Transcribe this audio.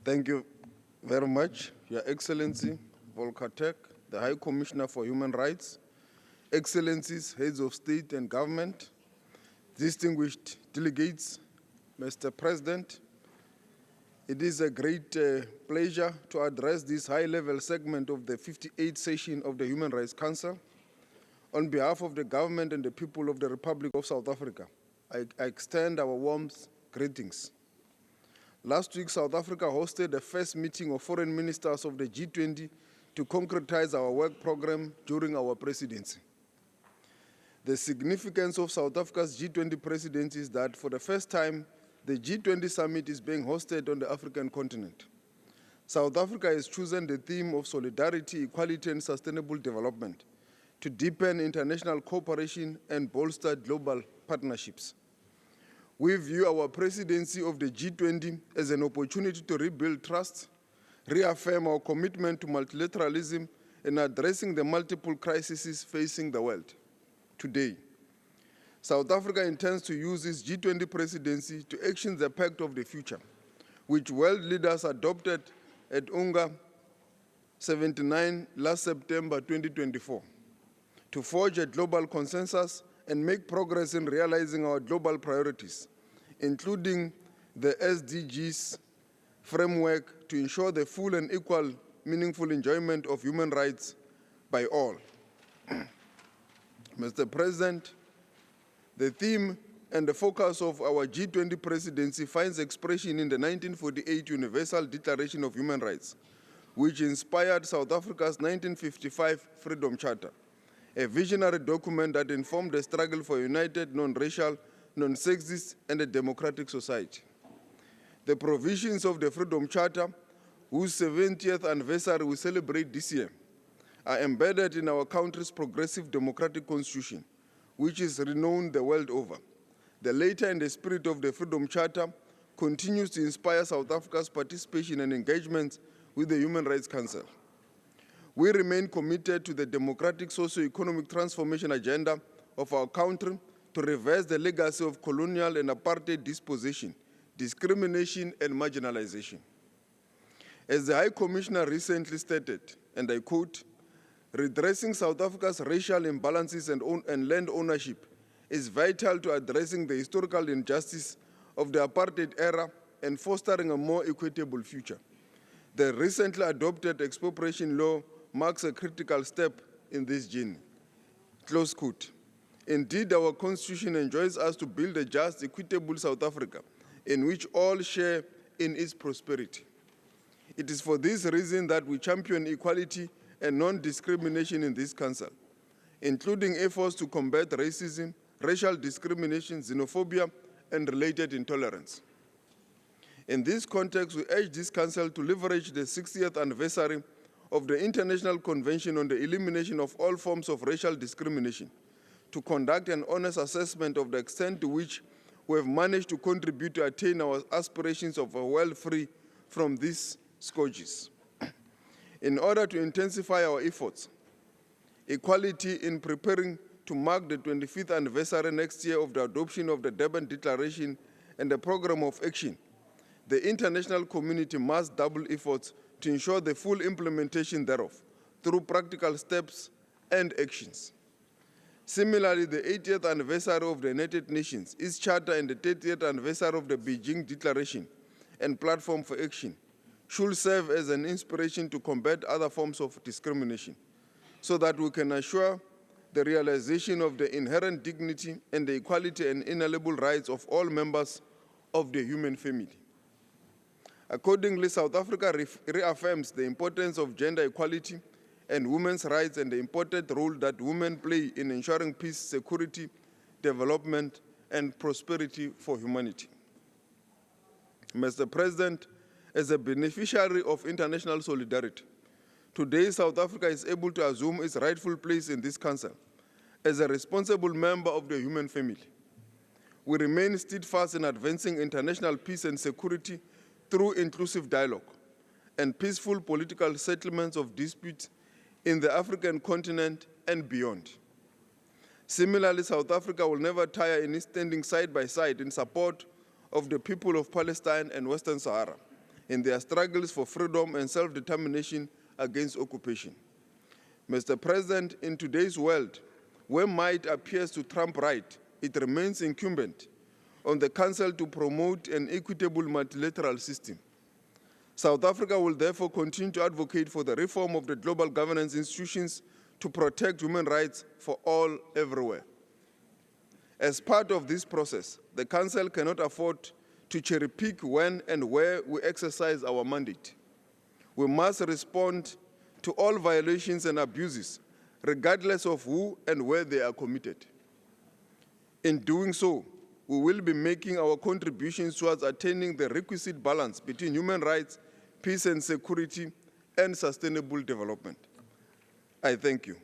Thank you very much, Your Excellency Volker Turk, the High Commissioner for Human Rights, Excellencies, Heads of State and Government, distinguished delegates, Mr. President. It is a great pleasure to address this high-level segment of the 58th session of the Human Rights Council. On behalf of the government and the people of the Republic of South Africa, I extend our warmth greetings. Last week, South Africa hosted the first meeting of foreign ministers of the G20 to concretize our work program during our presidency. The significance of South Africa's G20 presidency is that for the first time, the G20 summit is being hosted on the African continent. South Africa has chosen the theme of solidarity, equality, and sustainable development to deepen international cooperation and bolster global partnerships. We view our presidency of the G20 as an opportunity to rebuild trust, reaffirm our commitment to multilateralism, and addressing the multiple crises facing the world today. South Africa intends to use its G20 presidency to action the Pact of the Future, which world leaders adopted at UNGA 79 last September 2024, to forge a global consensus and make progress in realizing our global priorities, including the SDGs framework to ensure the full and equal, meaningful enjoyment of human rights by all. Mr. President, the theme and the focus of our G20 presidency finds expression in the 1948 Universal Declaration of Human Rights, which inspired South Africa's 1955 Freedom Charter, a visionary document that informed the struggle for a united, non-racial, non-sexist, and a democratic society. The provisions of the Freedom Charter, whose 70th anniversary we celebrate this year, are embedded in our country's progressive democratic constitution, which is renowned the world over. The letter and the spirit of the Freedom Charter continues to inspire South Africa's participation and engagement with the Human Rights Council. We remain committed to the democratic socio-economic transformation agenda of our country to reverse the legacy of colonial and apartheid dispossession, discrimination, and marginalization. As the High Commissioner recently stated, and I quote, "Redressing South Africa's racial imbalances and land ownership is vital to addressing the historical injustice of the apartheid era and fostering a more equitable future. The recently adopted expropriation law marks a critical step in this journey." Close quote. Indeed, our Constitution enjoins us to build a just, equitable South Africa in which all share in its prosperity. It is for this reason that we champion equality and non-discrimination in this Council, including efforts to combat racism, racial discrimination, xenophobia, and related intolerance. In this context, we urge this Council to leverage the 60th anniversary of the International Convention on the Elimination of All Forms of Racial Discrimination to conduct an honest assessment of the extent to which we have managed to contribute to attain our aspirations of a world free from these scourges. In order to intensify our efforts, equality in preparing to mark the 25th anniversary next year of the adoption of the Durban Declaration and the Program of Action, the international community must double efforts to ensure the full implementation thereof through practical steps and actions. Similarly, the 80th anniversary of the United Nations, its Charter, and the 30th anniversary of the Beijing Declaration and Platform for Action should serve as an inspiration to combat other forms of discrimination, so that we can assure the realization of the inherent dignity and the equality and inalienable rights of all members of the human family. Accordingly, South Africa reaffirms the importance of gender equality and women's rights and the important role that women play in ensuring peace, security, development, and prosperity for humanity. Mr. President, as a beneficiary of international solidarity, today South Africa is able to assume its rightful place in this Council as a responsible member of the human family. We remain steadfast in advancing international peace and security through inclusive dialogue and peaceful political settlements of disputes in the African continent and beyond. Similarly, South Africa will never tire in standing side by side in support of the people of Palestine and Western Sahara in their struggles for freedom and self-determination against occupation. Mr. President, in today's world, where might appears to trump right, it remains incumbent on the Council to promote an equitable multilateral system. South Africa will therefore continue to advocate for the reform of the global governance institutions to protect human rights for all everywhere. As part of this process, the Council cannot afford to cherry-pick when and where we exercise our mandate. We must respond to all violations and abuses, regardless of who and where they are committed. In doing so, we will be making our contributions towards attaining the requisite balance between human rights, peace and security, and sustainable development. I thank you.